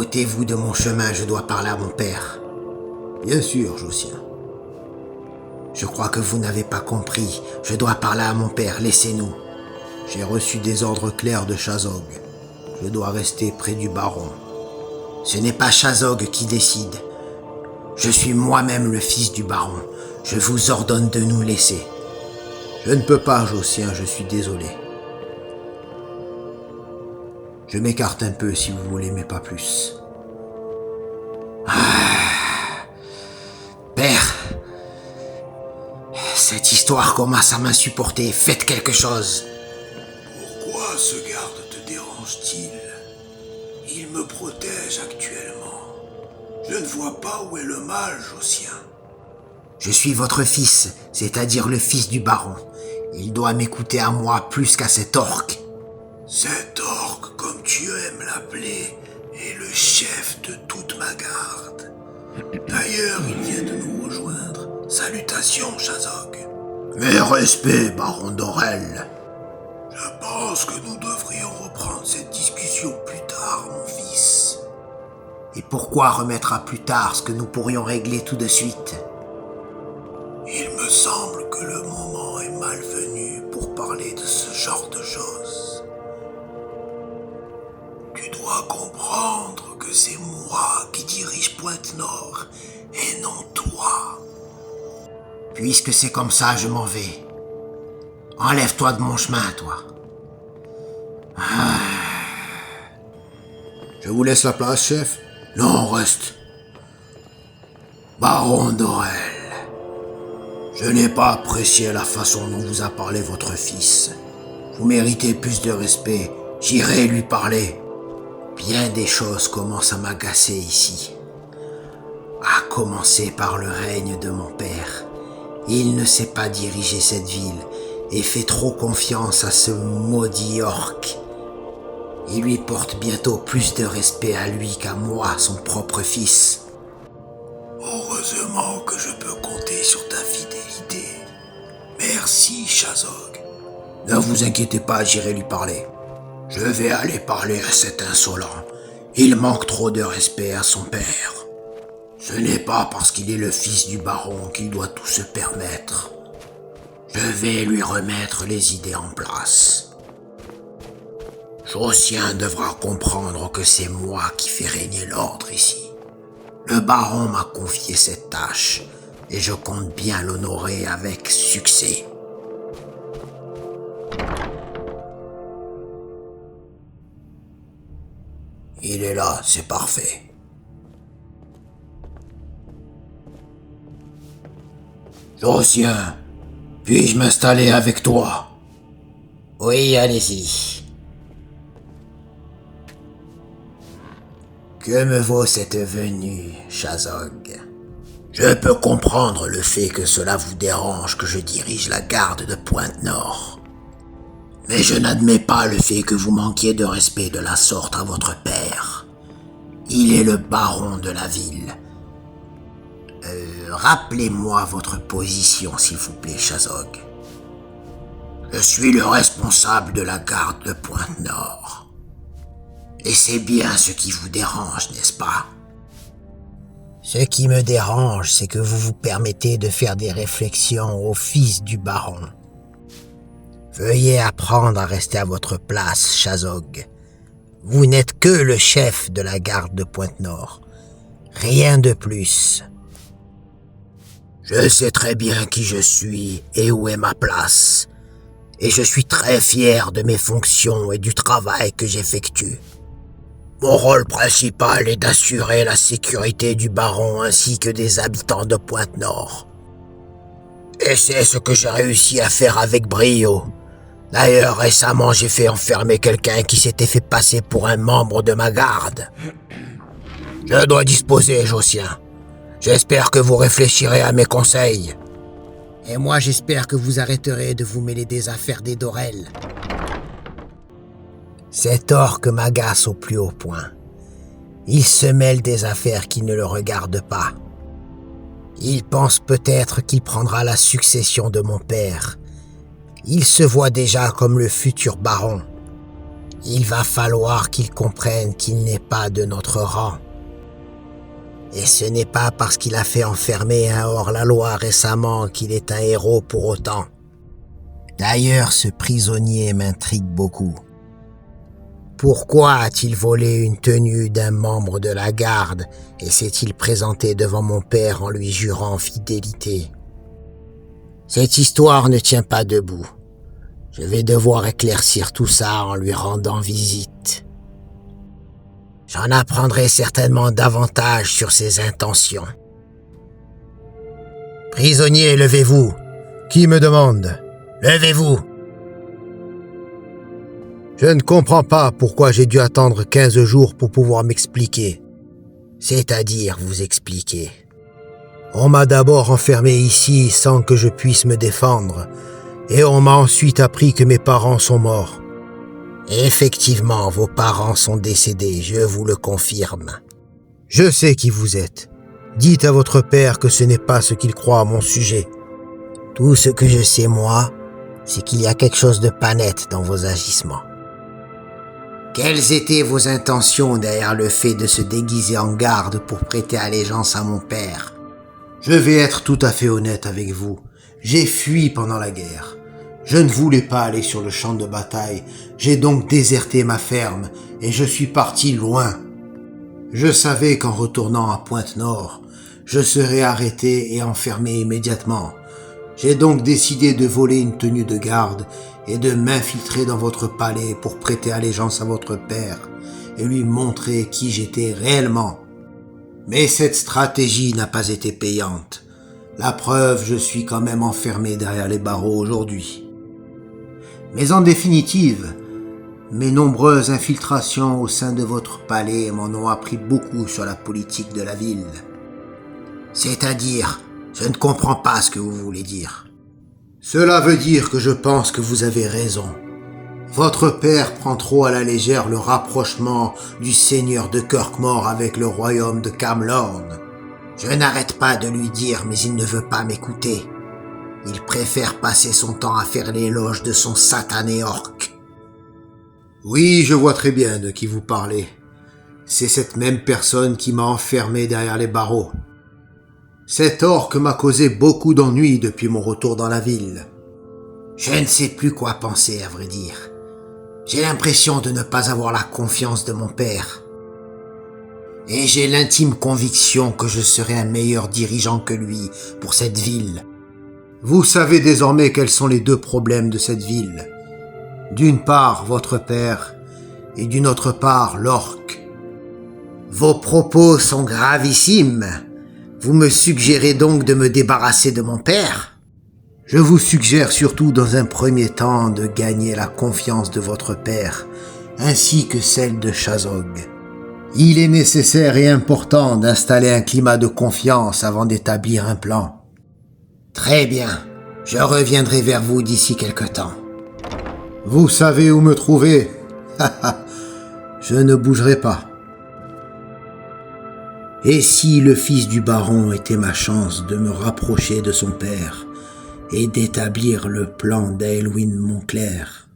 Ôtez-vous de mon chemin, je dois parler à mon père. Bien sûr, Josien. Je crois que vous n'avez pas compris. Je dois parler à mon père, laissez-nous. J'ai reçu des ordres clairs de Chazog. Je dois rester près du baron. Ce n'est pas Chazog qui décide. Je suis moi-même le fils du baron. Je vous ordonne de nous laisser. Je ne peux pas, Josien, je suis désolé. Je m'écarte un peu si vous voulez, mais pas plus. Père, cette histoire commence à m'insupporter. Faites quelque chose. Pourquoi ce garde te dérange-t-il? Il me protège actuellement. Je ne vois pas où est le mal, Josien. Je suis votre fils, c'est-à-dire le fils du baron. Il doit m'écouter à moi plus qu'à cet orc. Cet orc, comme tu aimes l'appeler, est le chef de toute ma garde. D'ailleurs, il vient de nous rejoindre. Salutations, Chazog. Mes respects, baron d'Orel. Je pense que nous devrions reprendre cette discussion plus tard, mon fils. Et pourquoi remettre à plus tard ce que nous pourrions régler tout de suite? Il me semble que le moment est malvenu pour parler de ce genre de choses. Tu dois comprendre que c'est moi qui dirige Pointe-Nord et non toi. Puisque c'est comme ça, je m'en vais. Enlève-toi de mon chemin, toi. Je vous laisse la place, chef. Non, reste. Baron d'Orel, je n'ai pas apprécié la façon dont vous a parlé votre fils. Vous méritez plus de respect. J'irai lui parler. Bien des choses commencent à m'agacer ici. À commencer par le règne de mon père. Il ne sait pas diriger cette ville et fait trop confiance à ce maudit orc. Il lui porte bientôt plus de respect à lui qu'à moi, son propre fils. Heureusement que je peux compter sur ta fidélité. Merci, Chazog. Ne vous inquiétez pas, j'irai lui parler. Je vais aller parler à cet insolent. Il manque trop de respect à son père. Ce n'est pas parce qu'il est le fils du baron qu'il doit tout se permettre. Je vais lui remettre les idées en place. Josien devra comprendre que c'est moi qui fais régner l'ordre ici. Le baron m'a confié cette tâche et je compte bien l'honorer avec succès. Il est là, c'est parfait. Josien, puis-je m'installer avec toi? Oui, allez-y. Que me vaut cette venue, Chazog? Je peux comprendre le fait que cela vous dérange que je dirige la garde de Pointe-Nord. Mais je n'admets pas le fait que vous manquiez de respect de la sorte à votre père. Il est le baron de la ville. Rappelez-moi votre position, s'il vous plaît, Chazog. Je suis le responsable de la garde de Pointe-Nord. Et c'est bien ce qui vous dérange, n'est-ce pas? Ce qui me dérange, c'est que vous vous permettez de faire des réflexions au fils du baron. Veuillez apprendre à rester à votre place, Chazog. Vous n'êtes que le chef de la garde de Pointe-Nord. Rien de plus. Je sais très bien qui je suis et où est ma place. Et je suis très fier de mes fonctions et du travail que j'effectue. Mon rôle principal est d'assurer la sécurité du baron ainsi que des habitants de Pointe-Nord. Et c'est ce que j'ai réussi à faire avec brio. D'ailleurs, récemment, j'ai fait enfermer quelqu'un qui s'était fait passer pour un membre de ma garde. Je dois disposer, Josien. J'espère que vous réfléchirez à mes conseils. Et moi, j'espère que vous arrêterez de vous mêler des affaires des Dorel. Cet orc m'agace au plus haut point. Il se mêle des affaires qui ne le regardent pas. Il pense peut-être qu'il prendra la succession de mon père. Il se voit déjà comme le futur baron. Il va falloir qu'il comprenne qu'il n'est pas de notre rang. Et ce n'est pas parce qu'il a fait enfermer un hors-la-loi récemment qu'il est un héros pour autant. D'ailleurs, ce prisonnier m'intrigue beaucoup. Pourquoi a-t-il volé une tenue d'un membre de la garde et s'est-il présenté devant mon père en lui jurant fidélité? Cette histoire ne tient pas debout. Je vais devoir éclaircir tout ça en lui rendant visite. J'en apprendrai certainement davantage sur ses intentions. Prisonnier, levez-vous. Qui me demande? Levez-vous. Je ne comprends pas pourquoi j'ai dû attendre 15 jours pour pouvoir m'expliquer. C'est-à-dire vous expliquer. On m'a d'abord enfermé ici sans que je puisse me défendre, et on m'a ensuite appris que mes parents sont morts. Effectivement, vos parents sont décédés, je vous le confirme. Je sais qui vous êtes. Dites à votre père que ce n'est pas ce qu'il croit à mon sujet. Tout ce que je sais, moi, c'est qu'il y a quelque chose de pas net dans vos agissements. Quelles étaient vos intentions derrière le fait de se déguiser en garde pour prêter allégeance à mon père? Je vais être tout à fait honnête avec vous. J'ai fui pendant la guerre. Je ne voulais pas aller sur le champ de bataille. J'ai donc déserté ma ferme et je suis parti loin. Je savais qu'en retournant à Pointe-Nord, je serais arrêté et enfermé immédiatement. J'ai donc décidé de voler une tenue de garde et de m'infiltrer dans votre palais pour prêter allégeance à votre père et lui montrer qui j'étais réellement. Mais cette stratégie n'a pas été payante. La preuve, je suis quand même enfermé derrière les barreaux aujourd'hui. Mais en définitive, mes nombreuses infiltrations au sein de votre palais m'en ont appris beaucoup sur la politique de la ville. C'est-à-dire, je ne comprends pas ce que vous voulez dire. Cela veut dire que je pense que vous avez raison. Votre père prend trop à la légère le rapprochement du seigneur de Kirkmore avec le royaume de Camlorn. Je n'arrête pas de lui dire, mais il ne veut pas m'écouter. Il préfère passer son temps à faire l'éloge de son satané orc. Oui, je vois très bien de qui vous parlez. C'est cette même personne qui m'a enfermé derrière les barreaux. Cet orc m'a causé beaucoup d'ennuis depuis mon retour dans la ville. Je ne sais plus quoi penser, à vrai dire. J'ai l'impression de ne pas avoir la confiance de mon père. Et j'ai l'intime conviction que je serai un meilleur dirigeant que lui pour cette ville. Vous savez désormais quels sont les deux problèmes de cette ville. D'une part, votre père, et d'une autre part, l'orc. Vos propos sont gravissimes. Vous me suggérez donc de me débarrasser de mon père? Je vous suggère surtout dans un premier temps de gagner la confiance de votre père, ainsi que celle de Shazog. Il est nécessaire et important d'installer un climat de confiance avant d'établir un plan. Très bien, je reviendrai vers vous d'ici quelque temps. Vous savez où me trouver? Je ne bougerai pas. Et si le fils du baron était ma chance de me rapprocher de son père et d'établir le plan d'Aelwyn Montclair?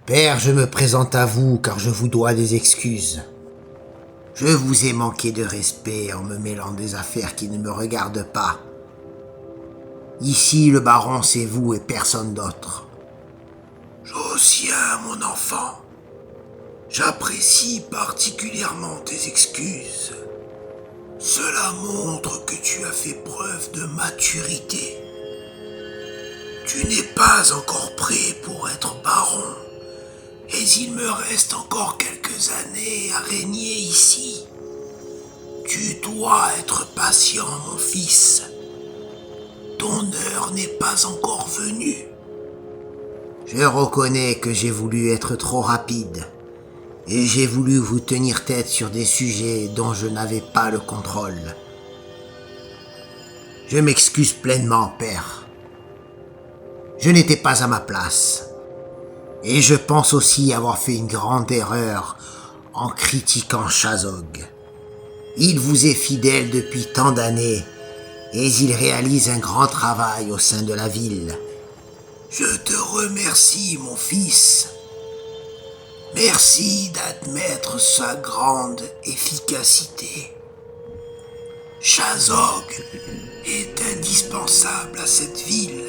Père, je me présente à vous car je vous dois des excuses. Je vous ai manqué de respect en me mêlant des affaires qui ne me regardent pas. Ici, le baron, c'est vous et personne d'autre. Josien, mon enfant, j'apprécie particulièrement tes excuses. Cela montre que tu as fait preuve de maturité. Tu n'es pas encore prêt pour être baron, et il me reste encore quelques années à régner ici. Tu dois être patient, mon fils. Ton heure n'est pas encore venue. Je reconnais que j'ai voulu être trop rapide, et j'ai voulu vous tenir tête sur des sujets dont je n'avais pas le contrôle. Je m'excuse pleinement, père. Je n'étais pas à ma place, et je pense aussi avoir fait une grande erreur en critiquant Shazog. Il vous est fidèle depuis tant d'années, et il réalise un grand travail au sein de la ville. Je te remercie, mon fils. Merci d'admettre sa grande efficacité. Shazog est indispensable à cette ville.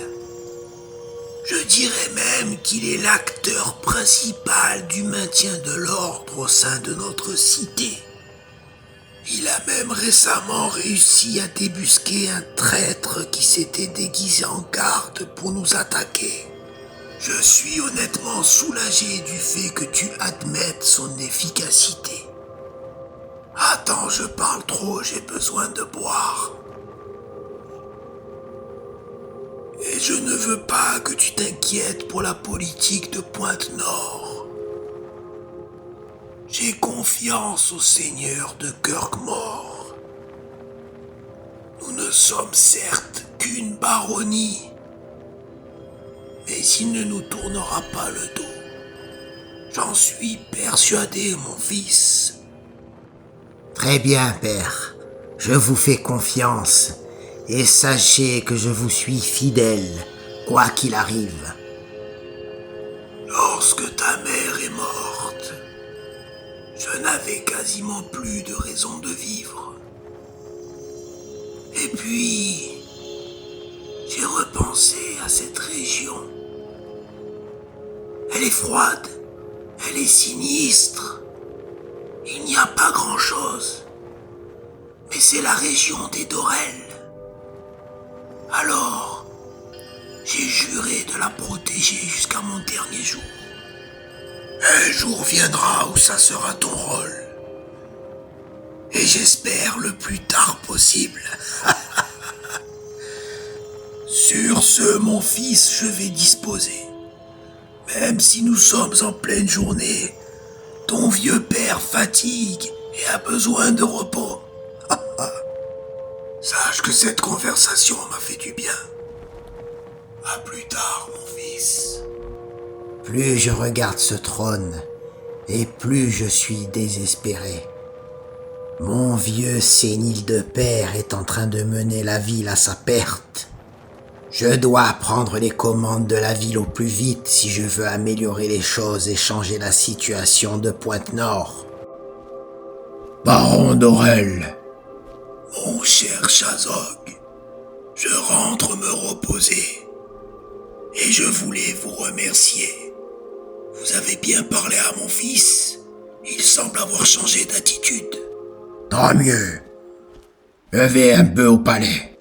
Je dirais même qu'il est l'acteur principal du maintien de l'ordre au sein de notre cité. Il a même récemment réussi à débusquer un traître qui s'était déguisé en garde pour nous attaquer. Je suis honnêtement soulagé du fait que tu admettes son efficacité. Attends, je parle trop, j'ai besoin de boire. Et je ne veux pas que tu t'inquiètes pour la politique de Pointe-Nord. J'ai confiance au seigneur de Kirkmore. Nous ne sommes certes qu'une baronnie, mais il ne nous tournera pas le dos. J'en suis persuadé, mon fils. Très bien, père. Je vous fais confiance. Et sachez que je vous suis fidèle, quoi qu'il arrive. Lorsque ta mère est morte, je n'avais quasiment plus de raison de vivre. Et puis, j'ai repensé à cette région. Elle est froide, elle est sinistre. Il n'y a pas grand-chose. Mais c'est la région des Dorel. Alors, j'ai juré de la protéger jusqu'à mon dernier jour. Un jour viendra où ça sera ton rôle. Et j'espère le plus tard possible. Sur ce, mon fils, je vais disposer. Même si nous sommes en pleine journée, ton vieux père fatigue et a besoin de repos. Sache que cette conversation m'a fait du bien. À plus tard, mon fils. Plus je regarde ce trône, et plus je suis désespéré. Mon vieux sénile de père est en train de mener la ville à sa perte. Je dois prendre les commandes de la ville au plus vite si je veux améliorer les choses et changer la situation de Pointe-Nord. Baron Dorel, mon cher Shazog, je rentre me reposer. Et je voulais vous remercier. Vous avez bien parlé à mon fils. Il semble avoir changé d'attitude. Tant mieux. Je vais un peu au palais.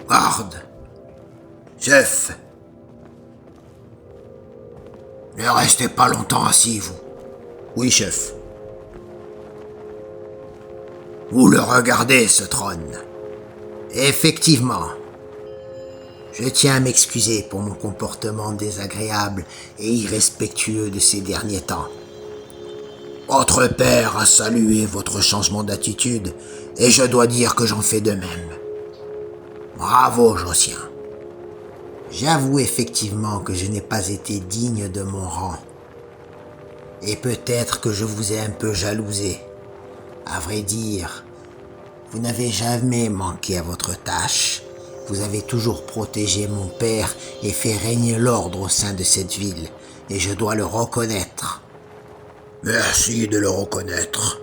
Garde. Chef. Ne restez pas longtemps assis, vous. Oui, chef. Vous le regardez, ce trône. Effectivement. Je tiens à m'excuser pour mon comportement désagréable et irrespectueux de ces derniers temps. Votre père a salué votre changement d'attitude et je dois dire que j'en fais de même. Bravo, Josien. J'avoue effectivement que je n'ai pas été digne de mon rang. Et peut-être que je vous ai un peu jalousé. À vrai dire, vous n'avez jamais manqué à votre tâche. Vous avez toujours protégé mon père et fait régner l'ordre au sein de cette ville. Et je dois le reconnaître. Merci de le reconnaître.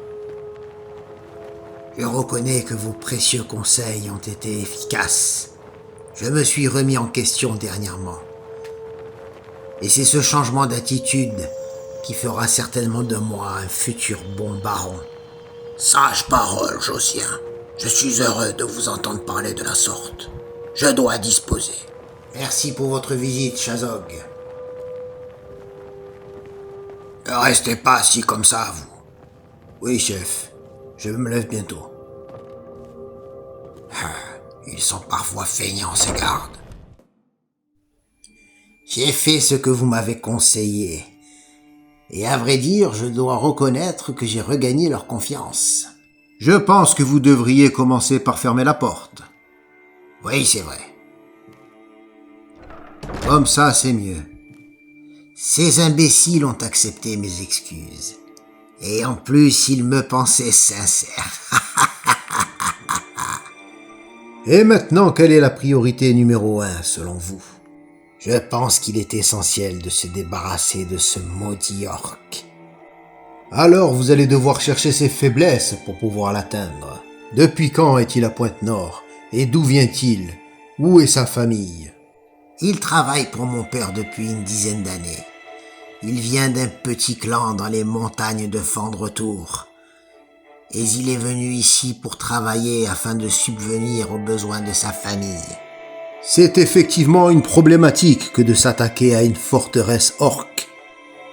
Je reconnais que vos précieux conseils ont été efficaces. Je me suis remis en question dernièrement. Et c'est ce changement d'attitude qui fera certainement de moi un futur bon baron. Sage parole, Josien. Je suis heureux de vous entendre parler de la sorte. Je dois disposer. Merci pour votre visite, Shazog. Ne restez pas assis comme ça, vous. Oui, chef. Je me lève bientôt. Ils sont parfois feignants, ces gardes. J'ai fait ce que vous m'avez conseillé. Et à vrai dire, je dois reconnaître que j'ai regagné leur confiance. Je pense que vous devriez commencer par fermer la porte. Oui, c'est vrai. Comme ça, c'est mieux. Ces imbéciles ont accepté mes excuses. Et en plus, ils me pensaient sincère. Et maintenant, quelle est la priorité numéro 1 selon vous? Je pense qu'il est essentiel de se débarrasser de ce maudit orc. Alors vous allez devoir chercher ses faiblesses pour pouvoir l'atteindre. Depuis quand est-il à Pointe-Nord? Et d'où vient-il? Où est sa famille? Il travaille pour mon père depuis une dizaine d'années. Il vient d'un petit clan dans les montagnes de Fandretour. Et il est venu ici pour travailler afin de subvenir aux besoins de sa famille. C'est effectivement une problématique que de s'attaquer à une forteresse orque.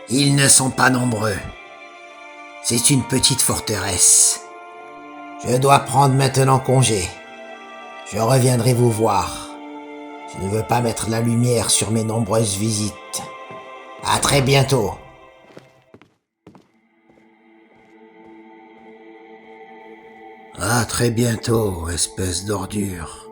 Ils ne sont pas nombreux. C'est une petite forteresse. Je dois prendre maintenant congé. Je reviendrai vous voir. Je ne veux pas mettre la lumière sur mes nombreuses visites. À très bientôt. À très bientôt, espèce d'ordure.